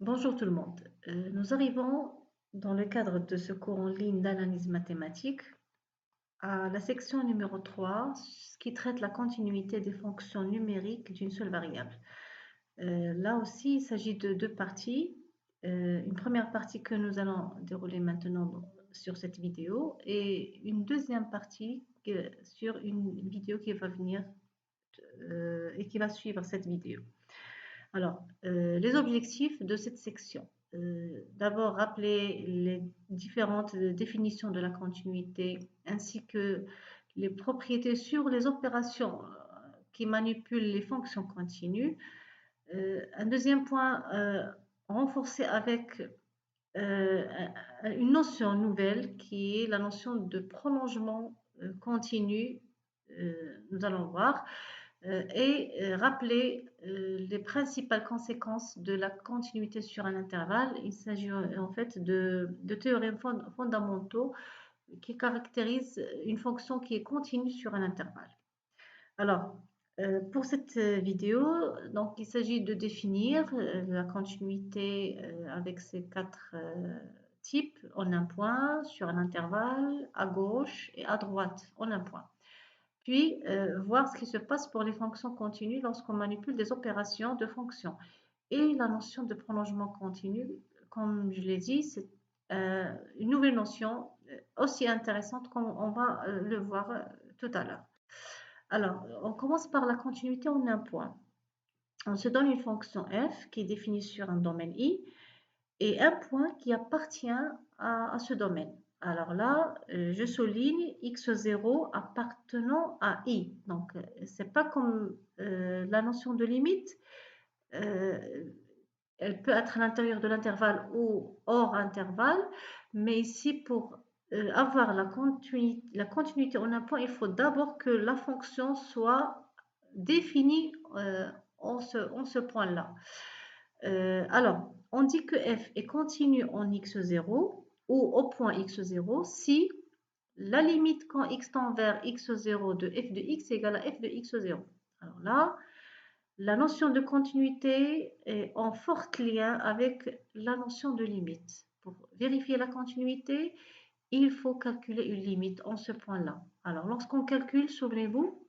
Bonjour tout le monde. Nous arrivons dans le cadre de ce cours en ligne d'analyse mathématique à la section numéro 3, qui traite la continuité des fonctions numériques d'une seule variable. Là aussi, il s'agit de deux parties. Une première partie que nous allons dérouler maintenant sur cette vidéo et une deuxième partie sur une vidéo qui va venir et qui va suivre cette vidéo. Alors, les objectifs de cette section. D'abord, rappeler les différentes définitions de la continuité ainsi que les propriétés sur les opérations qui manipulent les fonctions continues. Un deuxième point, renforcer avec euh, une notion nouvelle qui est la notion de prolongement continu. Nous allons voir et rappeler les principales conséquences de la continuité sur un intervalle. Il s'agit en fait de théorèmes fondamentaux qui caractérisent une fonction qui est continue sur un intervalle. Alors, pour cette vidéo, donc, il s'agit de définir la continuité avec ces quatre types en un point, sur un intervalle, à gauche et à droite en un point. Puis, voir ce qui se passe pour les fonctions continues lorsqu'on manipule des opérations de fonctions. Et la notion de prolongement continu, comme je l'ai dit, c'est une nouvelle notion aussi intéressante comme on va le voir tout à l'heure. Alors, on commence par la continuité en un point. On se donne une fonction f qui est définie sur un domaine I et un point qui appartient à ce domaine. Alors là, je souligne x0 appartenant à I. Donc, c'est pas comme la notion de limite. euh, Elle peut être à l'intérieur de l'intervalle ou hors intervalle, mais ici, pour avoir la continuité en un point, il faut d'abord que la fonction soit définie en ce point-là. Alors, on dit que f est continue en x0 ou au point x0 si la limite quand x tend vers x0 de f de x égale à f de x0. Alors là, la notion de continuité est en fort lien avec la notion de limite. Pour vérifier la continuité, il faut calculer une limite en ce point-là. Alors, lorsqu'on calcule, souvenez-vous,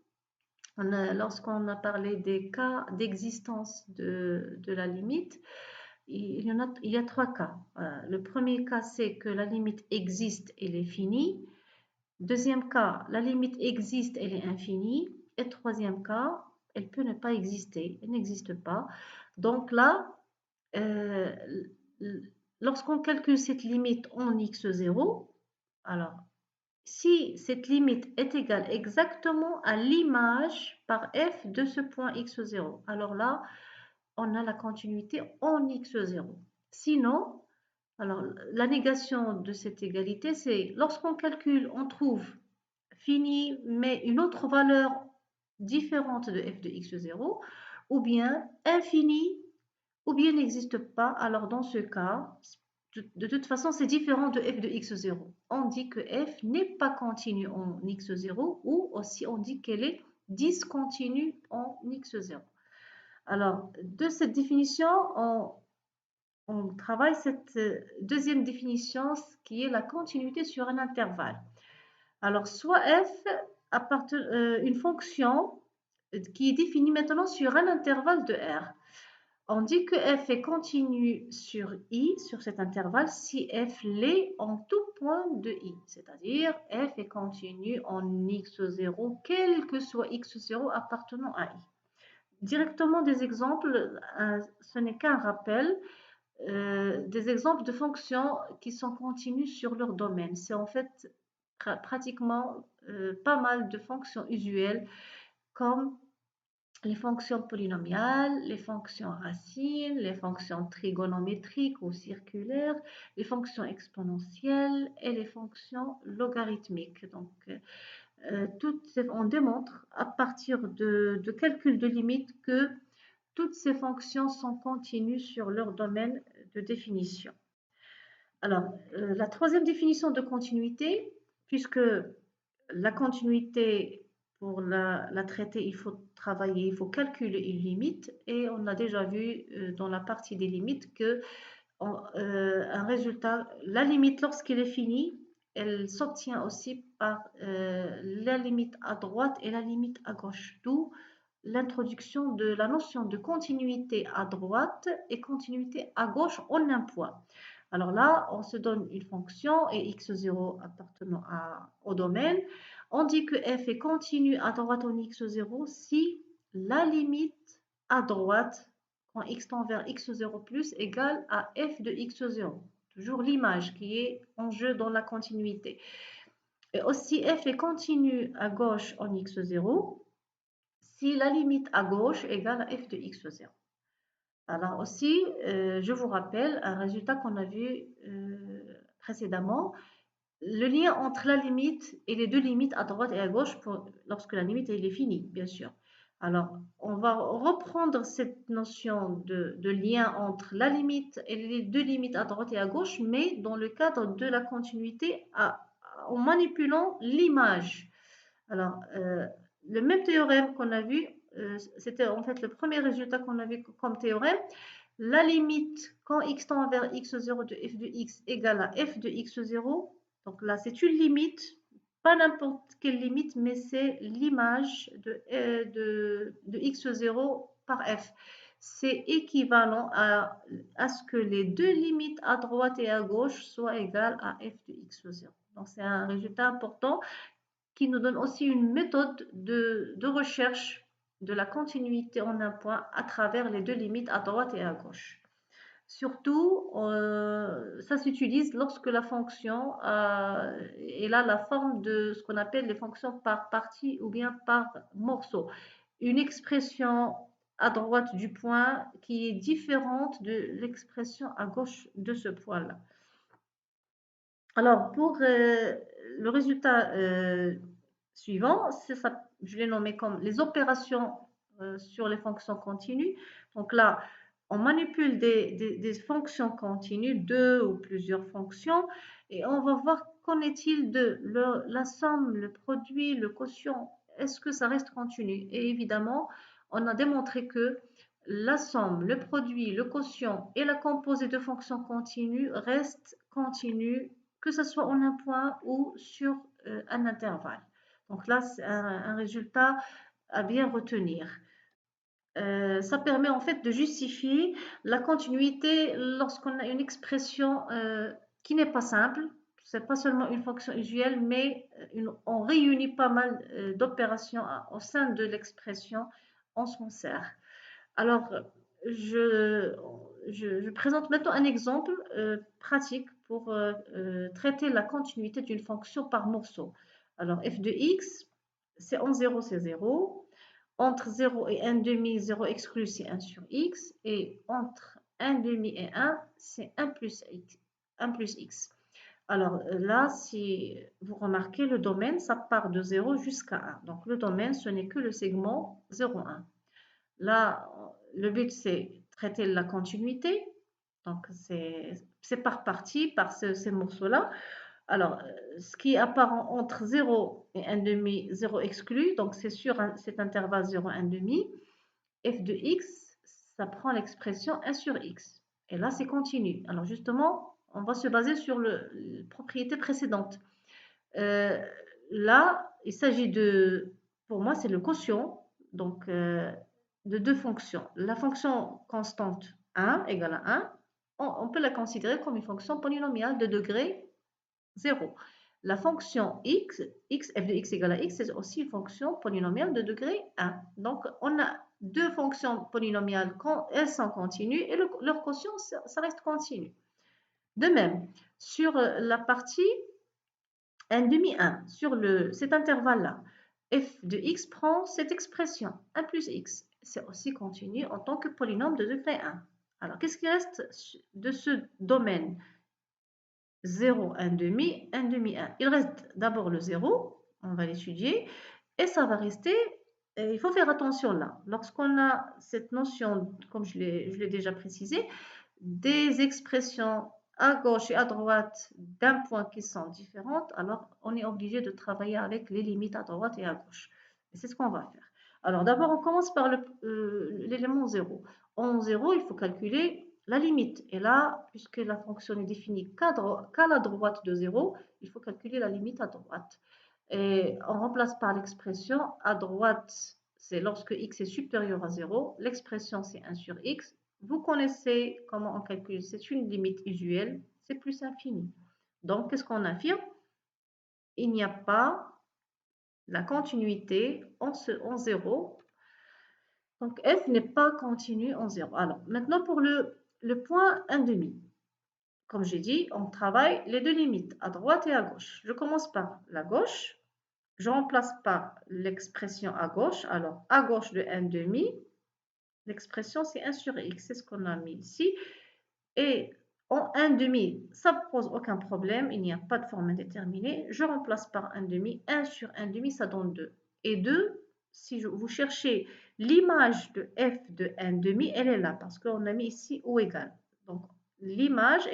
lorsqu'on a parlé des cas d'existence de la limite, il y a trois cas. Le premier cas, c'est que la limite existe, elle est finie. Deuxième cas, la limite existe, elle est infinie. Et troisième cas, elle peut ne pas exister, elle n'existe pas. Donc là, euh, lorsqu'on calcule cette limite en x0, alors si cette limite est égale exactement à l'image par f de ce point x0, alors là, on a la continuité en x0. Sinon, alors la négation de cette égalité, c'est lorsqu'on calcule, on trouve fini, mais une autre valeur différente de f de x0, ou bien infini, ou bien n'existe pas. Alors dans ce cas, de toute façon, c'est différent de f de x0. On dit que f n'est pas continue en x0 ou aussi on dit qu'elle est discontinue en x0. Alors, de cette définition, on travaille cette deuxième définition qui est la continuité sur un intervalle. Alors, soit f une fonction qui est définie maintenant sur un intervalle de R. On dit que f est continue sur I, sur cet intervalle, si f l'est en tout point de I. C'est-à-dire, f est continue en x0, quel que soit x0 appartenant à I. Directement des exemples, ce n'est qu'un rappel, des exemples de fonctions qui sont continues sur leur domaine. C'est en fait pratiquement pas mal de fonctions usuelles comme les fonctions polynomiales, les fonctions racines, les fonctions trigonométriques ou circulaires, les fonctions exponentielles et les fonctions logarithmiques. Donc, on démontre à partir de calculs de limites que toutes ces fonctions sont continues sur leur domaine de définition. Alors, la troisième définition de continuité, puisque la continuité pour la traiter, il faut travailler, il faut calculer une limite. Et on a déjà vu dans la partie des limites que un résultat, la limite, lorsqu'elle est finie, elle s'obtient aussi par la limite à droite et la limite à gauche. D'où l'introduction de la notion de continuité à droite et continuité à gauche en un point. Alors là, on se donne une fonction et x0 appartenant au domaine. On dit que f est continu à droite en x0 si la limite à droite, quand x tend vers x0 plus, égale à f de x0. Toujours l'image qui est en jeu dans la continuité. Et aussi f est continu à gauche en x0 si la limite à gauche égale à f de x0. Alors aussi, je vous rappelle un résultat qu'on a vu précédemment, le lien entre la limite et les deux limites à droite et à gauche lorsque la limite est finie, bien sûr. Alors, on va reprendre cette notion de lien entre la limite et les deux limites à droite et à gauche, mais dans le cadre de la continuité en manipulant l'image. Alors, le même théorème qu'on a vu, c'était en fait le premier résultat qu'on a vu comme théorème. La limite quand x tend vers x0 de f de x égale à f de x0. Donc là, c'est une limite, pas n'importe quelle limite, mais c'est l'image de x0 par f. C'est équivalent à ce que les deux limites à droite et à gauche soient égales à f de x0. Donc c'est un résultat important qui nous donne aussi une méthode de recherche de la continuité en un point à travers les deux limites à droite et à gauche. Surtout, ça s'utilise lorsque la fonction est là la forme de ce qu'on appelle les fonctions par partie ou bien par morceau. Une expression à droite du point qui est différente de l'expression à gauche de ce point-là. Alors, pour le résultat suivant, ça, je l'ai nommé comme les opérations sur les fonctions continues. Donc là, on manipule des fonctions continues, deux ou plusieurs fonctions, et on va voir qu'en est-il de la somme, le produit, le quotient. Est-ce que ça reste continu? Et évidemment, on a démontré que la somme, le produit, le quotient et la composée de fonctions continues restent continues, que ce soit en un point ou sur un intervalle. Donc là, c'est un résultat à bien retenir. Ça permet en fait de justifier la continuité lorsqu'on a une expression qui n'est pas simple. C'est pas seulement une fonction usuelle, mais on réunit pas mal d'opérations au sein de l'expression, on s'en sert. Alors, je présente maintenant un exemple pratique pour traiter la continuité d'une fonction par morceau. Alors, f de x, c'est en 0, c'est 0. Entre 0 et 1 demi, 0 exclu, c'est 1 sur x. Et entre 1 demi et 1, c'est 1 plus x. Alors là, si vous remarquez, le domaine, ça part de 0 jusqu'à 1. Donc, le domaine, ce n'est que le segment 0,1. Là, le but, c'est traiter la continuité. Donc, c'est par partie, par ces morceaux-là. Alors, ce qui est apparent entre 0 et 1 demi, 0 exclu, donc c'est sur cet intervalle 0, 1 demi, f de x, ça prend l'expression 1 sur x. Et là, c'est continu. Alors, justement, on va se baser sur la propriété précédente. Là, il s'agit de, pour moi, c'est le quotient, donc de deux fonctions. La fonction constante 1 égale à 1, on peut la considérer comme une fonction polynomiale de degré 0. La fonction x, f de x égale à x, c'est aussi une fonction polynomiale de degré 1. Donc, on a deux fonctions polynomiales, quand elles sont continues, et leur quotient, ça reste continu. De même, sur la partie 1 demi 1, sur cet intervalle-là, f de x prend cette expression, 1 plus x. C'est aussi continu en tant que polynôme de degré 1. Alors, qu'est-ce qui reste de ce domaine 0, 1 demi, 1 demi, 1. Il reste d'abord le 0, on va l'étudier, et ça va rester, et il faut faire attention là, lorsqu'on a cette notion, comme je l'ai déjà précisé, des expressions à gauche et à droite d'un point qui sont différentes, alors on est obligé de travailler avec les limites à droite et à gauche. Et c'est ce qu'on va faire. Alors d'abord, on commence par l'élément 0. En 0, il faut calculer la limite. Et là, puisque la fonction n'est définie qu'à la droite de 0, il faut calculer la limite à droite. Et on remplace par l'expression à droite, c'est lorsque x est supérieur à 0. L'expression, c'est 1 sur x. Vous connaissez comment on calcule. C'est une limite usuelle, c'est plus infini. Donc, qu'est-ce qu'on affirme? Il n'y a pas la continuité en 0. Donc, f n'est pas continu en 0. Alors, maintenant pour le point 1,5. Comme j'ai dit, on travaille les deux limites, à droite et à gauche. Je commence par la gauche. Je remplace par l'expression à gauche. Alors, à gauche de 1,5, l'expression c'est 1 sur x. C'est ce qu'on a mis ici. Et en 1,5, ça ne pose aucun problème. Il n'y a pas de forme indéterminée. Je remplace par 1,5. 1 sur 1,5, ça donne 2. Et 2, si vous cherchez l'image de f de 1,5, elle est là parce qu'on a mis ici ou égal. Donc, l'image,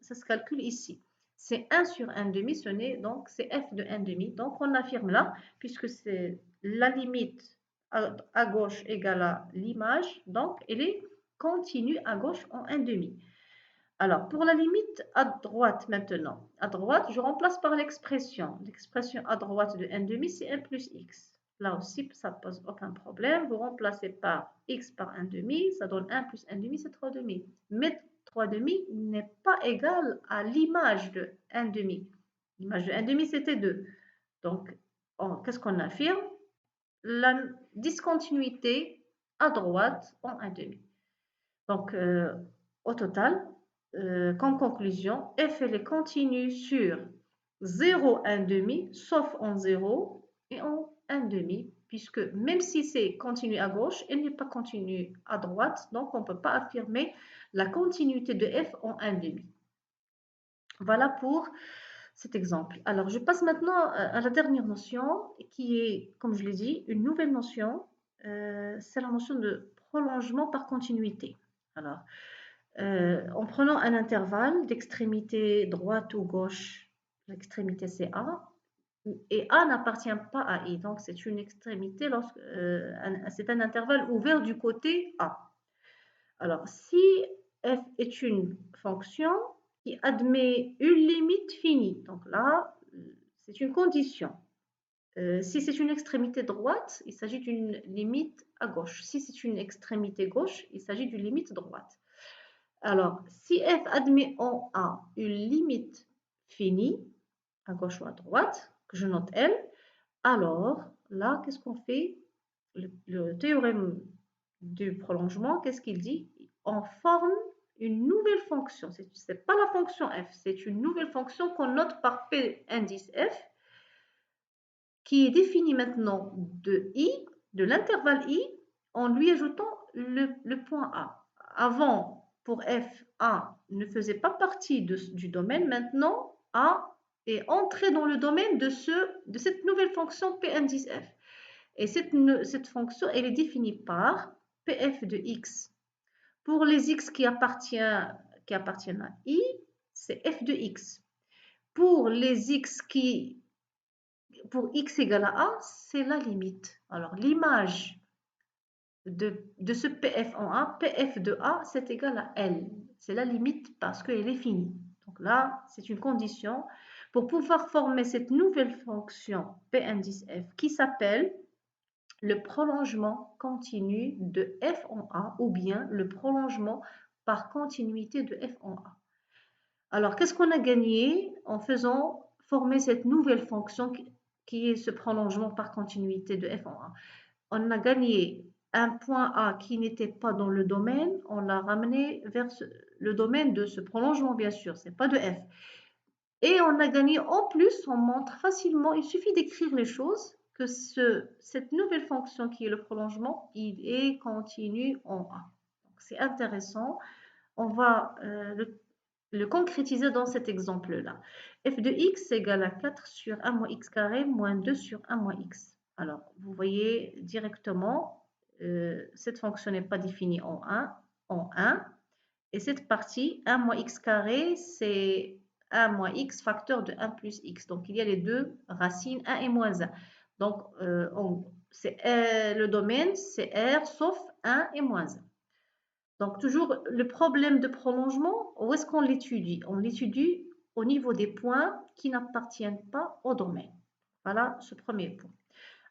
ça se calcule ici. C'est 1 sur 1,5, donc c'est f de 1,5. Donc, on affirme là, puisque c'est la limite à gauche égale à l'image, donc elle est continue à gauche en 1,5. Alors, pour la limite à droite maintenant, à droite, je remplace par l'expression. L'expression à droite de 1,5, c'est 1 plus x. Là aussi, ça ne pose aucun problème. Vous remplacez par x par 1,5, ça donne 1 plus 1,5, c'est 3,5. Mais 3,5 n'est pas égal à l'image de 1,5. L'image de 1,5, c'était 2. Donc, qu'est-ce qu'on affirme? La discontinuité à droite en 1,5. Donc, au total, comme conclusion, f elle est continue sur 0, 1,5, sauf en 0 et en 1,5, puisque même si c'est continu à gauche, elle n'est pas continue à droite, donc on ne peut pas affirmer la continuité de f en 1,5. Voilà pour cet exemple. Alors, je passe maintenant à la dernière notion, qui est, comme je l'ai dit, une nouvelle notion. C'est la notion de prolongement par continuité. Alors, en prenant un intervalle d'extrémité droite ou gauche, l'extrémité c'est A, et A n'appartient pas à I, donc c'est une extrémité, c'est un intervalle ouvert du côté A. Alors, si f est une fonction qui admet une limite finie, donc là, c'est une condition. Si c'est une extrémité droite, il s'agit d'une limite à gauche. Si c'est une extrémité gauche, il s'agit d'une limite droite. Alors, si f admet en A une limite finie, à gauche ou à droite, que je note L, alors là, qu'est-ce qu'on fait? Le théorème du prolongement, qu'est-ce qu'il dit? On forme une nouvelle fonction. Ce n'est pas la fonction f, c'est une nouvelle fonction qu'on note par P indice f, qui est définie maintenant de I, de l'intervalle I, en lui ajoutant le point A. Avant, pour f, A ne faisait pas partie du domaine. Maintenant, A est entré dans le domaine de cette nouvelle fonction P indice f. Et cette fonction, elle est définie par Pf de x. Pour les x qui appartiennent à I, c'est f de x. Pour les x pour x égale à A, c'est la limite. Alors, l'image de ce PF en A, PF de A, c'est égal à L. C'est la limite parce qu'elle est finie. Donc là, c'est une condition pour pouvoir former cette nouvelle fonction P indice F qui s'appelle le prolongement continu de F en A ou bien le prolongement par continuité de F en A. Alors, qu'est-ce qu'on a gagné en faisant former cette nouvelle fonction qui est ce prolongement par continuité de F en A? On a gagné un point A qui n'était pas dans le domaine, on l'a ramené vers le domaine de ce prolongement, bien sûr, c'est pas de F. Et on a gagné en plus, on montre facilement, il suffit d'écrire les choses, que cette nouvelle fonction qui est le prolongement, il est continu en A. C'est intéressant, on va le concrétiser dans cet exemple-là. f de x égale à 4 sur 1 moins x carré moins 2 sur 1 moins x. Alors, vous voyez directement, cette fonction n'est pas définie en 1. Et cette partie, 1 moins x carré, c'est 1 moins x facteur de 1 plus x. Donc, il y a les deux racines, 1 et moins 1. Donc, le domaine, c'est R sauf 1 et moins 1. Donc, toujours le problème de prolongement, où est-ce qu'on l'étudie? On l'étudie au niveau des points qui n'appartiennent pas au domaine. Voilà ce premier point.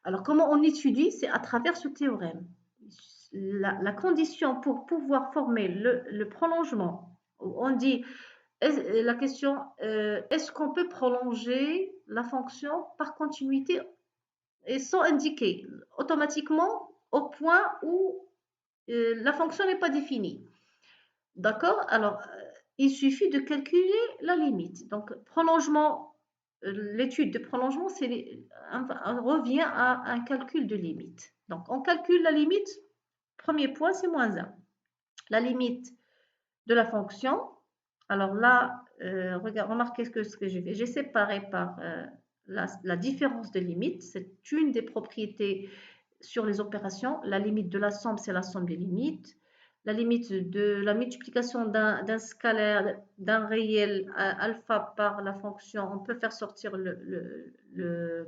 Alors, comment on étudie? C'est à travers ce théorème. La condition pour pouvoir former le prolongement, on dit, la question, est-ce qu'on peut prolonger la fonction par continuité et sans indiquer automatiquement au point où la fonction n'est pas définie? D'accord? Alors, il suffit de calculer la limite. Donc, prolongement, l'étude de prolongement, revient à un calcul de limite. Donc, on calcule la limite. Premier point, c'est moins 1. La limite de la fonction. Alors là, remarquez ce que j'ai fait. J'ai séparé par la différence de limite. C'est une des propriétés sur les opérations. La limite de la somme, c'est la somme des limites. La limite de la multiplication d'un scalaire, d'un réel alpha par la fonction, on peut faire sortir le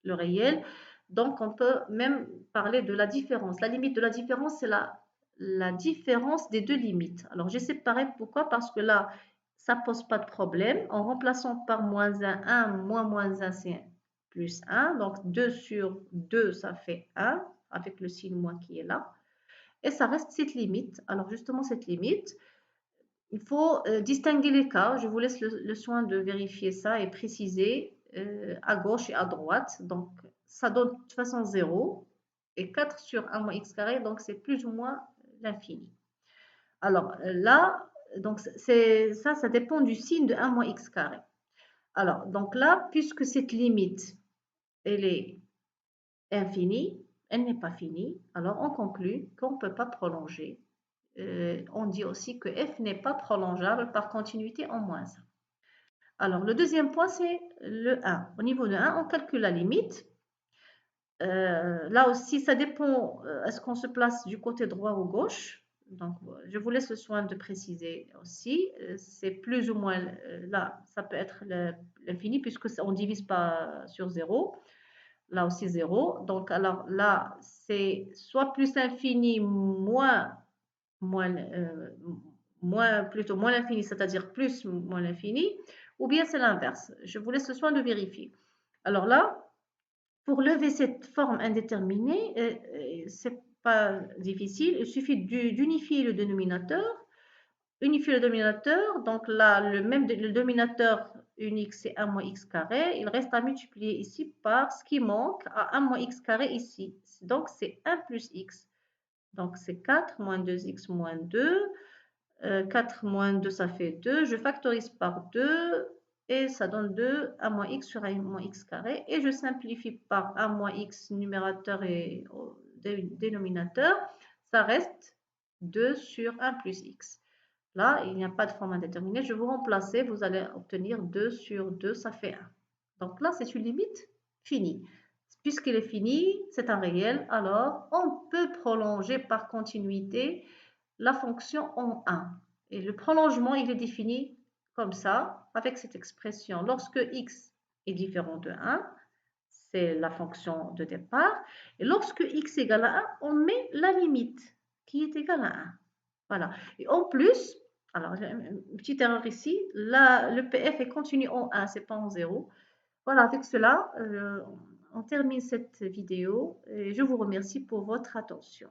réel. Donc, on peut même parler de la différence. La limite de la différence, c'est la différence des deux limites. Alors, j'ai séparé. Pourquoi? Parce que là, ça ne pose pas de problème. En remplaçant par moins 1, 1 moins 1, c'est plus 1. Donc, 2 sur 2, ça fait 1, avec le signe moins qui est là. Et ça reste cette limite. Alors, justement, cette limite, il faut distinguer les cas. Je vous laisse le soin de vérifier ça et préciser à gauche et à droite. Donc, ça donne de toute façon 0 et 4 sur 1 moins x carré, donc c'est plus ou moins l'infini. Alors là, donc ça dépend du signe de 1 moins x carré. Alors, donc là, puisque cette limite, elle est infinie, elle n'est pas finie, alors on conclut qu'on ne peut pas prolonger. On dit aussi que f n'est pas prolongeable par continuité en moins 1. Alors, le deuxième point, c'est le 1. Au niveau de 1, on calcule la limite. Là aussi, ça dépend, est-ce qu'on se place du côté droit ou gauche? Donc, je vous laisse le soin de préciser aussi. C'est plus ou moins, là, ça peut être l'infini puisque on ne divise pas sur 0. Là aussi 0. Donc, alors là, c'est soit plus l'infini, plutôt moins l'infini, c'est-à-dire plus moins l'infini, ou bien c'est l'inverse. Je vous laisse le soin de vérifier. Alors là, pour lever cette forme indéterminée, c'est pas difficile, il suffit d'unifier le dénominateur. Unifier le dénominateur, donc là, le dénominateur unique, c'est 1 moins x carré. Il reste à multiplier ici par ce qui manque à 1 moins x carré ici. Donc, c'est 1 plus x. Donc, c'est 4 moins 2x moins 2. 4 moins 2, ça fait 2. Je factorise par 2 et ça donne 2, 1 moins x sur 1 moins x carré. Et je simplifie par 1 moins x numérateur et dénominateur. Ça reste 2 sur 1 plus x. Là, il n'y a pas de forme indéterminée. Je vais vous remplacer, vous allez obtenir 2 sur 2, ça fait 1. Donc là, c'est une limite finie. Puisqu'elle est finie, c'est un réel, alors on peut prolonger par continuité la fonction en 1. Et le prolongement, il est défini comme ça, avec cette expression. Lorsque x est différent de 1, c'est la fonction de départ. Et lorsque x égale à 1, on met la limite qui est égale à 1. Voilà. Et en plus, alors, une petite erreur ici, là, le PF est continu en 1, c'est pas en 0. Voilà, avec cela, on termine cette vidéo et je vous remercie pour votre attention.